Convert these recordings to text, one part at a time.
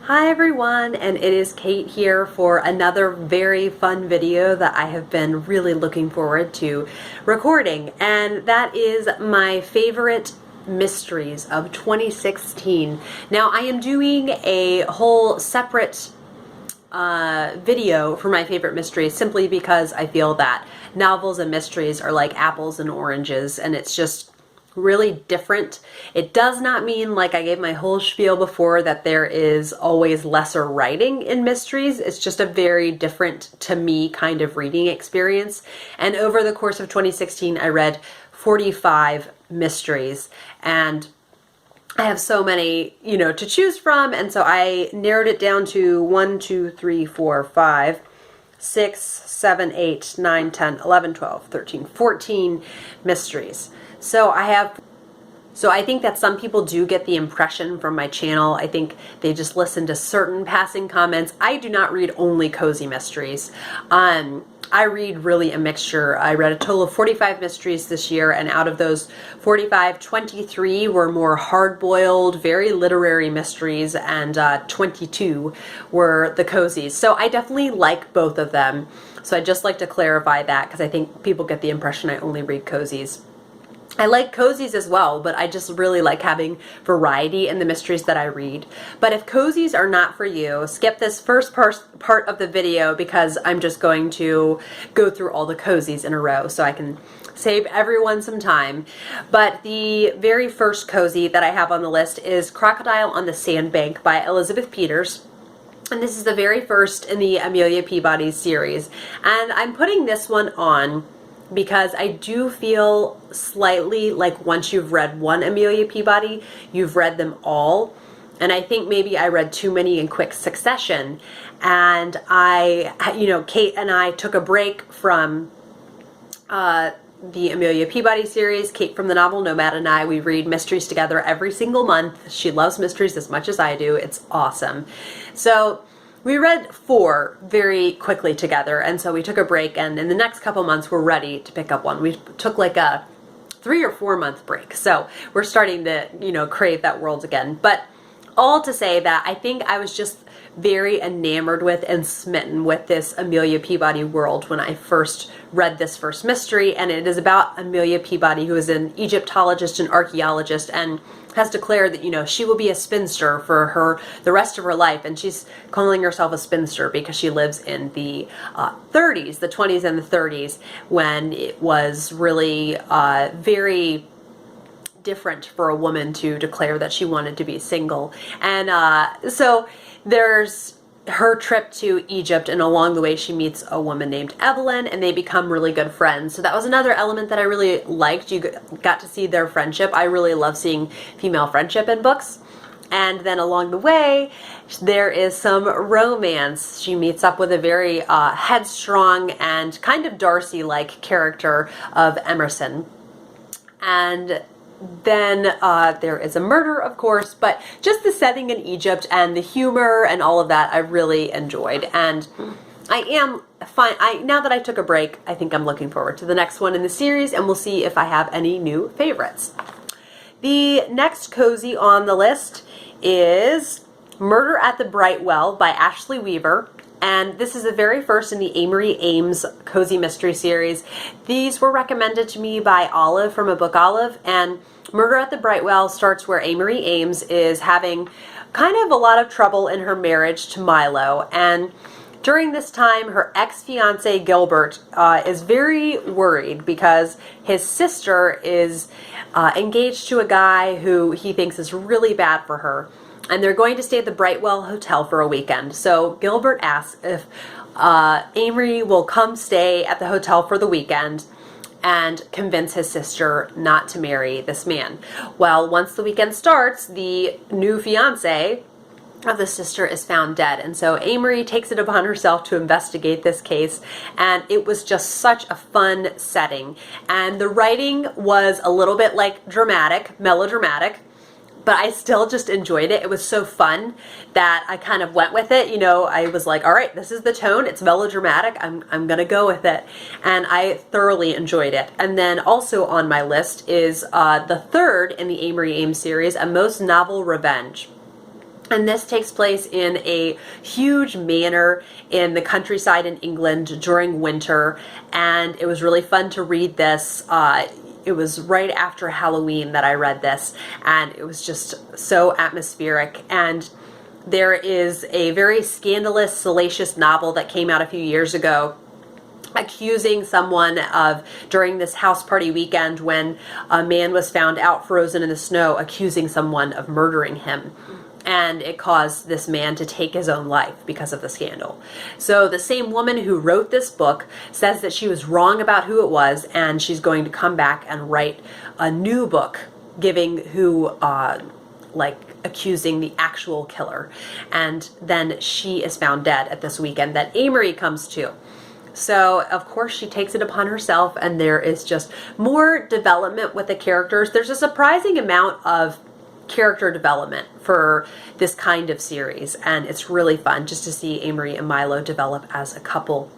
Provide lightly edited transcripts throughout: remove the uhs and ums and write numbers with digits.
Hi everyone, and it is Kate here for another very fun video that I have been really looking forward to recording, and that is my favorite mysteries of 2016. Now I am doing a whole separate video for my favorite mysteries simply because I feel that novels and mysteries are like apples and oranges, and it's just really different. It does not mean, like I gave my whole spiel before, that there is always lesser writing in mysteries. It's just a very different, to me, kind of reading experience. And over the course of 2016, I read 45 mysteries, and I have so many, to choose from, and so I narrowed it down to 1, 2, 3, 4, 5, 6, 7, 8, 9, 10, 11, 12, 13, 14 mysteries. So I think that some people do get the impression from my channel. I think they just listen to certain passing comments. I do not read only cozy mysteries. I read really a mixture. I read a total of 45 mysteries this year, and out of those 45, 23 were more hard-boiled, very literary mysteries, and 22 were the cozies. So I definitely like both of them. So I'd just like to clarify that because I think people get the impression I only read cozies. I like cozies as well, but I just really like having variety in the mysteries that I read. But if cozies are not for you, skip this first part of the video because I'm just going to go through all the cozies in a row so I can save everyone some time. But the very first cozy that I have on the list is Crocodile on the Sandbank by Elizabeth Peters. And this is the very first in the Amelia Peabody series. And I'm putting this one on because I do feel slightly like once you've read one Amelia Peabody, you've read them all. And I think maybe I read too many in quick succession. And Kate and I took a break from the Amelia Peabody series. Kate from the novel Nomad and I, we read mysteries together every single month. She loves mysteries as much as I do. It's awesome. So we read 4 very quickly together, and so we took a break, and in the next couple months we're ready to pick up one. We took like a 3 or 4 month break, so we're starting to, crave that world again. But all to say that I think I was just very enamored with and smitten with this Amelia Peabody world when I first read this first mystery, and it is about Amelia Peabody, who is an Egyptologist and archaeologist, and has declared that, she will be a spinster for the rest of her life, and she's calling herself a spinster because she lives in the 30s, the 20s and the 30s, when it was really very different for a woman to declare that she wanted to be single. And so there's her trip to Egypt, and along the way she meets a woman named Evelyn, and they become really good friends. So that was another element that I really liked. You got to see their friendship. I really love seeing female friendship in books. And then along the way, there is some romance. She meets up with a very headstrong and kind of Darcy-like character of Emerson. And then there is a murder, of course, but just the setting in Egypt and the humor and all of that I really enjoyed. And I am fine. Now that I took a break, I think I'm looking forward to the next one in the series, and we'll see if I have any new favorites. The next cozy on the list is Murder at the Brightwell by Ashley Weaver. And this is the very first in the Amory Ames Cozy Mystery series. These were recommended to me by Olive from A Book Olive, and Murder at the Brightwell starts where Amory Ames is having kind of a lot of trouble in her marriage to Milo, and during this time her ex-fiance Gilbert is very worried because his sister is engaged to a guy who he thinks is really bad for her. And they're going to stay at the Brightwell Hotel for a weekend. So Gilbert asks if Amory will come stay at the hotel for the weekend and convince his sister not to marry this man. Well, once the weekend starts, the new fiance of the sister is found dead, and so Amory takes it upon herself to investigate this case, and it was just such a fun setting. And the writing was a little bit like melodramatic, but I still just enjoyed it. It was so fun that I kind of went with it. I was like, all right, this is the tone. It's melodramatic. I'm gonna go with it. And I thoroughly enjoyed it. And then also on my list is the third in the Amory Ames series, A Most Novel Revenge. And this takes place in a huge manor in the countryside in England during winter. And it was really fun to read this. It was right after Halloween that I read this. And it was just so atmospheric. And there is a very scandalous, salacious novel that came out a few years ago accusing someone of, during this house party weekend when a man was found out frozen in the snow, accusing someone of murdering him. And it caused this man to take his own life because of the scandal. So the same woman who wrote this book says that she was wrong about who it was, and she's going to come back and write a new book giving who, accusing the actual killer. And then she is found dead at this weekend that Amory comes to. So, of course, she takes it upon herself, and there is just more development with the characters. There's a surprising amount of character development for this kind of series, and it's really fun just to see Amory and Milo develop as a couple.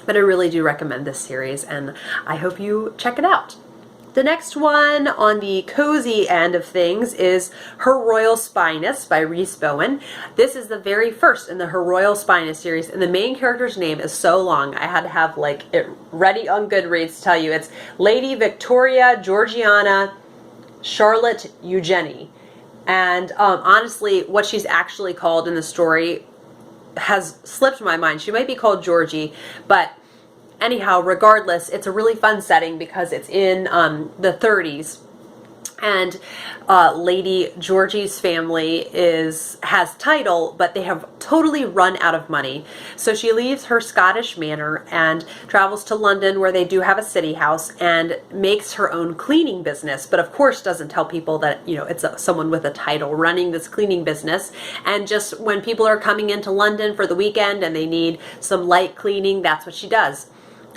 But I really do recommend this series, and I hope you check it out. The next one on the cozy end of things is Her Royal Spyness by Rhys Bowen. This is the very first in the Her Royal Spyness series, and the main character's name is so long I had to have it ready on Goodreads to tell you. It's Lady Victoria Georgiana Charlotte Eugenie. And honestly, what she's actually called in the story has slipped my mind. She might be called Georgie, but anyhow, regardless, it's a really fun setting because it's in the 30s. And Lady Georgie's family has title, but they have totally run out of money. So she leaves her Scottish manor and travels to London, where they do have a city house, and makes her own cleaning business. But of course doesn't tell people that, it's someone with a title running this cleaning business. And just when people are coming into London for the weekend and they need some light cleaning, that's what she does.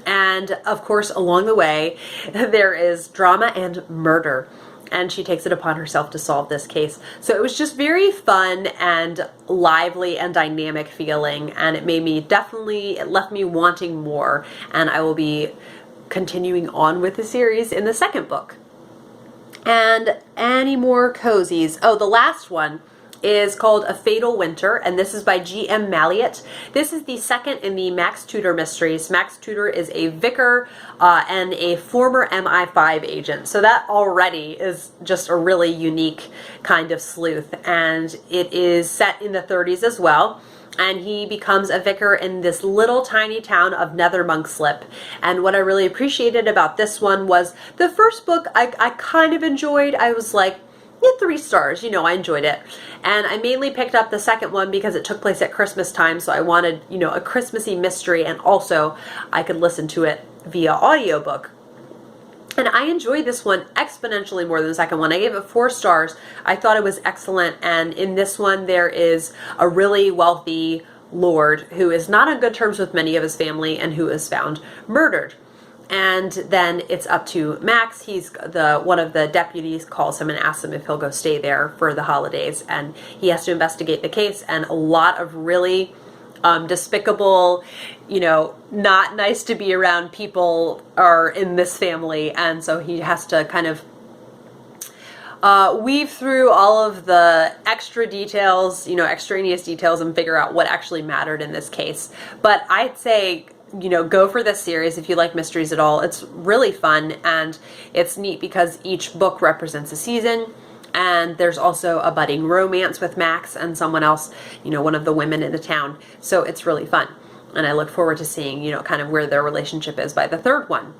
And of course, along the way, there is drama and murder. And she takes it upon herself to solve this case. So it was just very fun and lively and dynamic feeling, and it left me wanting more, and I will be continuing on with the series in the second book. And any more cozies? Oh, the last one is called A Fatal Winter, and this is by G.M. Malliot. This is the second in the Max Tudor mysteries. Max Tudor is a vicar and a former MI5 agent, so that already is just a really unique kind of sleuth, and it is set in the 30s as well. And he becomes a vicar in this little tiny town of Nethermonkslip. And what I really appreciated about this one was the first book I kind of enjoyed. I was like, yeah, 3 stars, I enjoyed it. And I mainly picked up the second one because it took place at Christmas time, so I wanted, a Christmassy mystery, and also I could listen to it via audiobook. And I enjoyed this one exponentially more than the second one. I gave it 4 stars. I thought it was excellent, and in this one there is a really wealthy lord who is not on good terms with many of his family and who is found murdered. And then it's up to Max. One of the deputies calls him and asks him if he'll go stay there for the holidays, and he has to investigate the case, and a lot of really despicable, not nice to be around people are in this family, and so he has to kind of weave through all of the extra details, extraneous details, and figure out what actually mattered in this case. But I'd say, go for this series if you like mysteries at all. It's really fun, and it's neat because each book represents a season, and there's also a budding romance with Max and someone else, one of the women in the town. So it's really fun, and I look forward to seeing, kind of where their relationship is by the third one.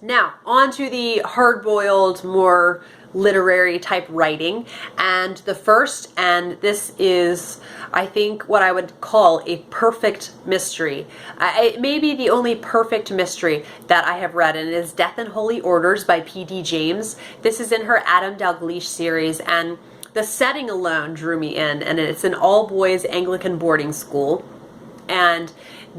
Now, on to the hard-boiled, more literary type writing, and the first, and this is, I think, what I would call a perfect mystery. It may be the only perfect mystery that I have read, and it is Death and Holy Orders by P.D. James. This is in her Adam Dalgleish series, and the setting alone drew me in, and it's an all-boys Anglican boarding school, and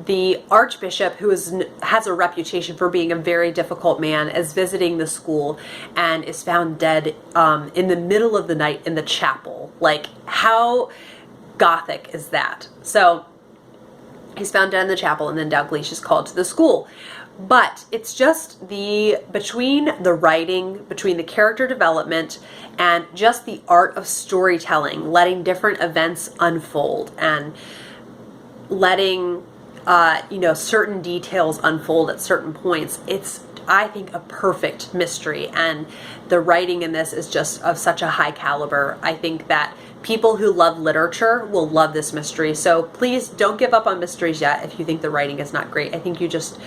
the archbishop, who has a reputation for being a very difficult man, is visiting the school and is found dead in the middle of the night in the chapel. Like, how gothic is that? So He's found dead in the chapel, and then Dalgleish is called to the school. But it's just between the writing, between the character development, and just the art of storytelling, letting different events unfold and letting certain details unfold at certain points. It's, I think, a perfect mystery, and the writing in this is just of such a high caliber. I think that people who love literature will love this mystery. So please don't give up on mysteries yet if you think the writing is not great. I think you just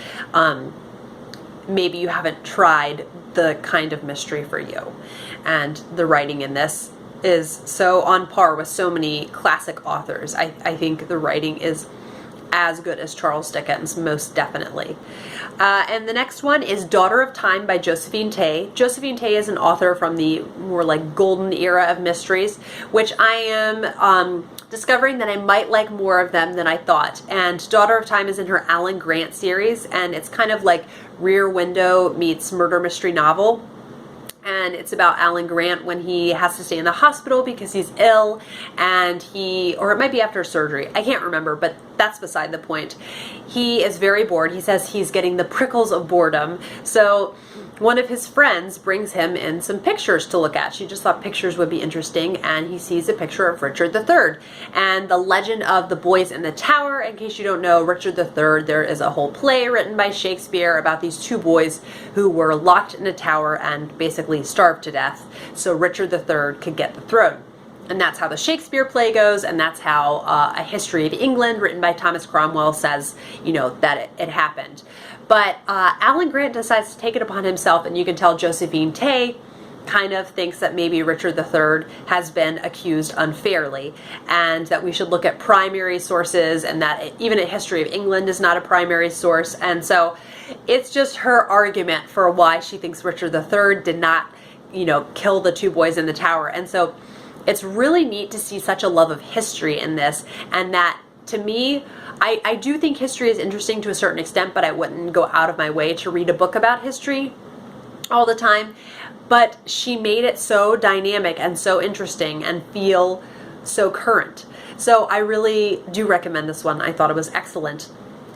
maybe you haven't tried the kind of mystery for you. And the writing in this is so on par with so many classic authors. I think the writing is as good as Charles Dickens, most definitely. And the next one is Daughter of Time by Josephine Tey. Josephine Tey is an author from the more like golden era of mysteries, which I am discovering that I might like more of them than I thought. And Daughter of Time is in her Alan Grant series, and it's kind of like Rear Window meets murder mystery novel. And it's about Alan Grant when he has to stay in the hospital because he's ill, and or it might be after surgery, I can't remember, but that's beside the point. He is very bored. He says he's getting the prickles of boredom. So one of his friends brings him in some pictures to look at. She just thought pictures would be interesting, and he sees a picture of Richard III. And the legend of the boys in the tower, in case you don't know, Richard III, there is a whole play written by Shakespeare about these two boys who were locked in a tower and basically starved to death so Richard III could get the throne. And that's how the Shakespeare play goes, and that's how A History of England, written by Thomas Cromwell, says, that it happened. But Alan Grant decides to take it upon himself, and you can tell Josephine Tey kind of thinks that maybe Richard III has been accused unfairly, and that we should look at primary sources, and that even A History of England is not a primary source. And so it's just her argument for why she thinks Richard III did not, kill the two boys in the tower. And so it's really neat to see such a love of history in this, and that, to me, I do think history is interesting to a certain extent, but I wouldn't go out of my way to read a book about history all the time. But she made it so dynamic and so interesting and feel so current. So I really do recommend this one. I thought it was excellent.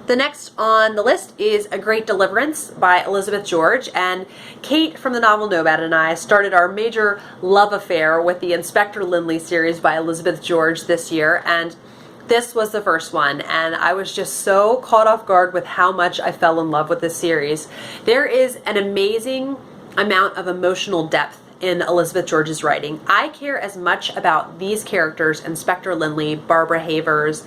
The next on the list is A Great Deliverance by Elizabeth George, and Kate from the Novel Nomad and I started our major love affair with the Inspector Lynley series by Elizabeth George this year, and this was the first one, and I was just so caught off guard with how much I fell in love with this series. There is an amazing amount of emotional depth in Elizabeth George's writing. I care as much about these characters, Inspector Lynley, Barbara Havers,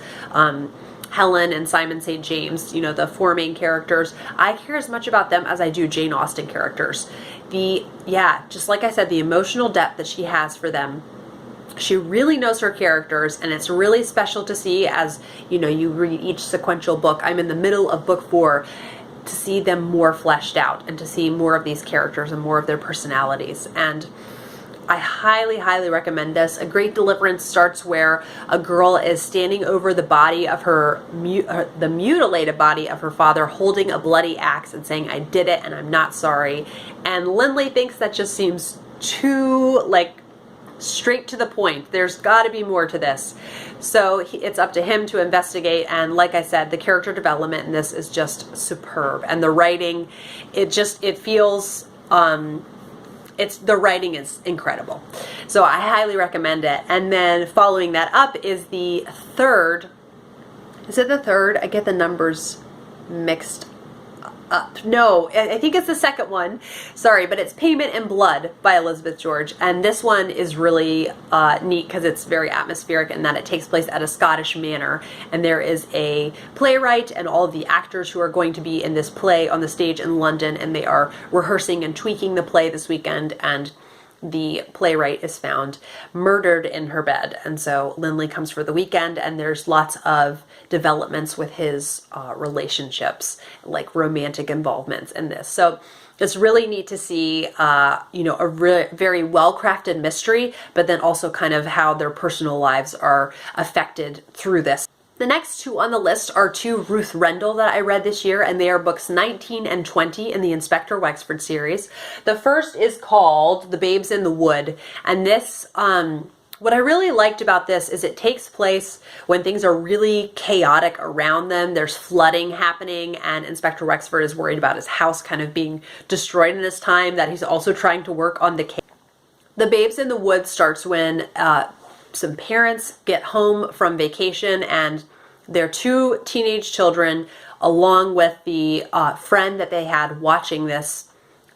Helen and Simon St. James, the four main characters. I care as much about them as I do Jane Austen characters. Just like I said, the emotional depth that she has for them. She really knows her characters, and it's really special to see as, you read each sequential book. I'm in the middle of book 4, to see them more fleshed out and to see more of these characters and more of their personalities. And I highly, highly recommend this. A Great Deliverance starts where a girl is standing over the body of the mutilated body of her father, holding a bloody axe and saying, "I did it and I'm not sorry." And Lynley thinks that just seems too, straight to the point. There's got to be more to this. So it's up to him to investigate, and like I said, the character development in this is just superb. And the writing, it feels... the writing is incredible. So I highly recommend it. And then following that up is the third. Is it the third? I get the numbers mixed up. No, I think it's the second one. Sorry, but it's Payment in Blood by Elizabeth George. And this one is really neat because it's very atmospheric in that it takes place at a Scottish manor. And there is a playwright and all of the actors who are going to be in this play on the stage in London. And they are rehearsing and tweaking the play this weekend. And the playwright is found murdered in her bed. And so Lynley comes for the weekend, and there's lots of developments with his relationships, like romantic involvements in this. So it's really neat to see, a very well-crafted mystery, but then also kind of how their personal lives are affected through this. The next two on the list are two Ruth Rendell that I read this year, and they are books 19 and 20 in the Inspector Wexford series. The first is called The Babes in the Wood, and this What I really liked about this is it takes place when things are really chaotic around them. There's flooding happening, and Inspector Wexford is worried about his house kind of being destroyed in this time, that he's also trying to work on the case. The Babes in the Woods starts when some parents get home from vacation, and their 2 teenage children, along with the friend that they had watching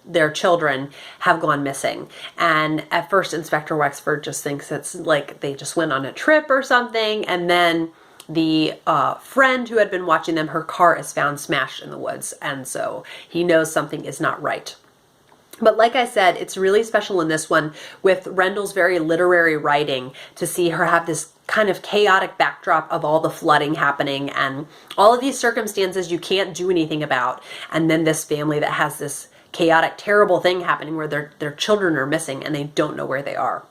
their children, have gone missing. And at first Inspector Wexford just thinks it's like they just went on a trip or something, and then the friend who had been watching them, her car is found smashed in the woods, and so he knows something is not right. But like I said, it's really special in this one with Rendell's very literary writing to see her have this kind of chaotic backdrop of all the flooding happening and all of these circumstances you can't do anything about, and then this family that has this chaotic, terrible thing happening where their children are missing and they don't know where they are.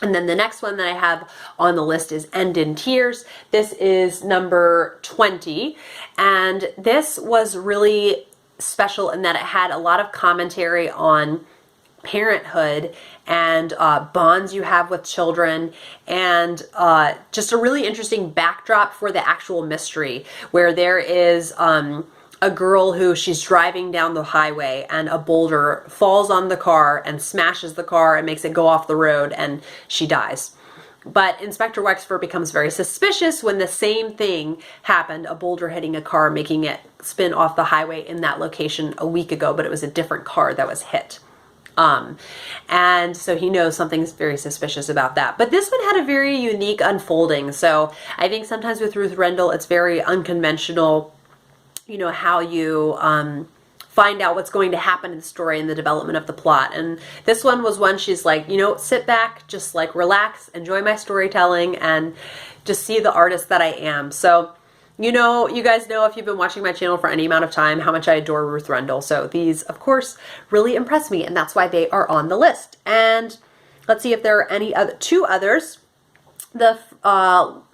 And then the next one that I have on the list is End in Tears. This is number 20, and this was really special in that it had a lot of commentary on parenthood and bonds you have with children, and just a really interesting backdrop for the actual mystery, where there is a girl who she's driving down the highway and a boulder falls on the car and smashes the car and makes it go off the road, and she dies. But Inspector Wexford becomes very suspicious when the same thing happened, a boulder hitting a car, making it spin off the highway in that location a week ago, but it was a different car that was hit. And so he knows something's very suspicious about that. But this one had a very unique unfolding. So I think sometimes with Ruth Rendell, it's very unconventional, you know, how you find out what's going to happen in the story and the development of the plot. And this one was one she's like, you know, sit back, just like relax, enjoy my storytelling, and just see the artist that I am. So, you know, you guys know if you've been watching my channel for any amount of time how much I adore Ruth Rendell. So these, of course, really impress me, and that's why they are on the list. And let's see if there are any other 2 others. The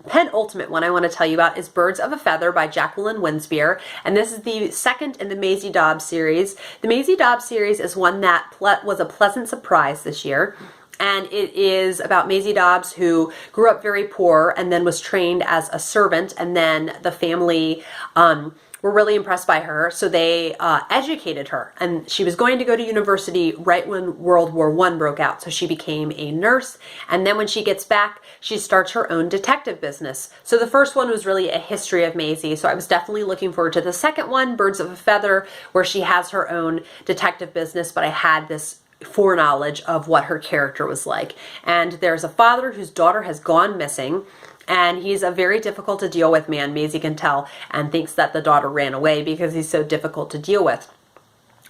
penultimate one I want to tell you about is Birds of a Feather by Jacqueline Winspear, and this is the second in the Maisie Dobbs series. The Maisie Dobbs series is one that was a pleasant surprise this year, and it is about Maisie Dobbs, who grew up very poor and then was trained as a servant, and then the family were really impressed by her, so they educated her, and she was going to go to university right when World War I broke out, so she became a nurse, and then when she gets back, she starts her own detective business. So the first one was really a history of Maisie, so I was definitely looking forward to the second one, Birds of a Feather, where she has her own detective business, but I had this foreknowledge of what her character was like. And there's a father whose daughter has gone missing, and he's a very difficult to deal with man, Maisie can tell, and thinks that the daughter ran away because he's so difficult to deal with.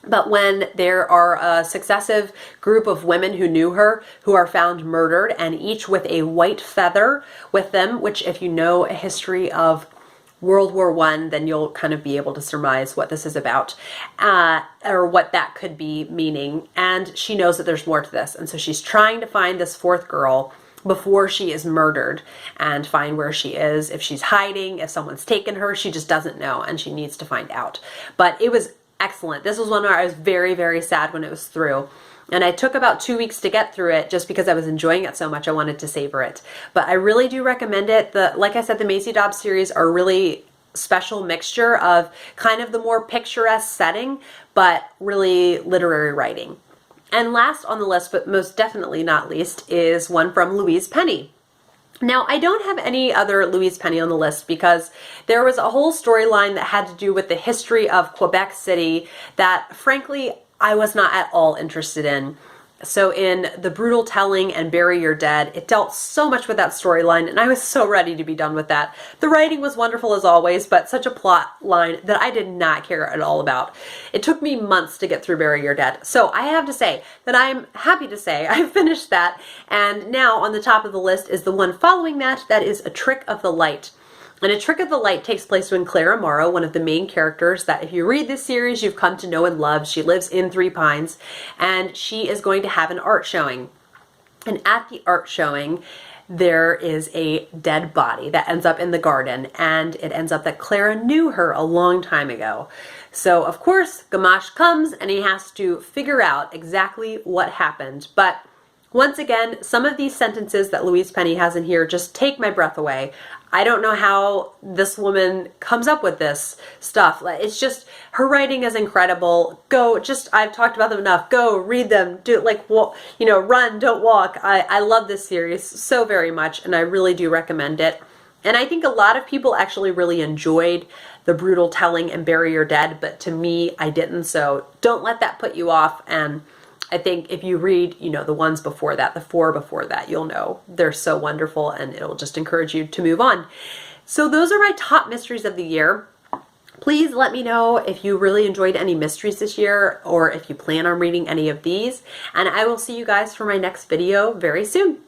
But when there are a successive group of women who knew her who are found murdered, and each with a white feather with them, which if you know a history of World War I, then you'll kind of be able to surmise what this is about, or what that could be meaning. And she knows that there's more to this, and so she's trying to find this 4th girl before she is murdered and find where she is, if she's hiding, if someone's taken her. She just doesn't know, and she needs to find out. But it was excellent. This was one where I was very, very sad when it was through. And I took about 2 weeks to get through it just because I was enjoying it so much. I wanted to savor it. But I really do recommend it. Like I said, the Maisie Dobbs series are a really special mixture of kind of the more picturesque setting, but really literary writing. And last on the list, but most definitely not least, is one from Louise Penny. Now, I don't have any other Louise Penny on the list because there was a whole storyline that had to do with the history of Quebec City that, frankly, I was not at all interested in. So in The Brutal Telling and Bury Your Dead, it dealt so much with that storyline, and I was so ready to be done with that. The writing was wonderful as always, but such a plot line that I did not care at all about. It took me months to get through Bury Your Dead. So I have to say that I'm happy to say I finished that, and now on the top of the list is the one following that, that is A Trick of the Light. And A Trick of the Light takes place when Clara Morrow, one of the main characters that if you read this series you've come to know and love, she lives in Three Pines, and she is going to have an art showing. And at the art showing, there is a dead body that ends up in the garden, and it ends up that Clara knew her a long time ago. So of course, Gamache comes and he has to figure out exactly what happened. But Once again, some of these sentences that Louise Penny has in here just take my breath away. I don't know how this woman comes up with this stuff. It's just, her writing is incredible. Go, just, I've talked about them enough. Go read them. Do like, you know, run, don't walk. I love this series so very much, and I really do recommend it. And I think a lot of people actually really enjoyed the brutal telling and Bury Your Dead, but to me, I didn't. So don't let that put you off. And I think if you read, you know, the ones before that, the 4 before that, you'll know they're so wonderful, and it'll just encourage you to move on. So those are my top mysteries of the year. Please let me know if you really enjoyed any mysteries this year, or if you plan on reading any of these. And I will see you guys for my next video very soon.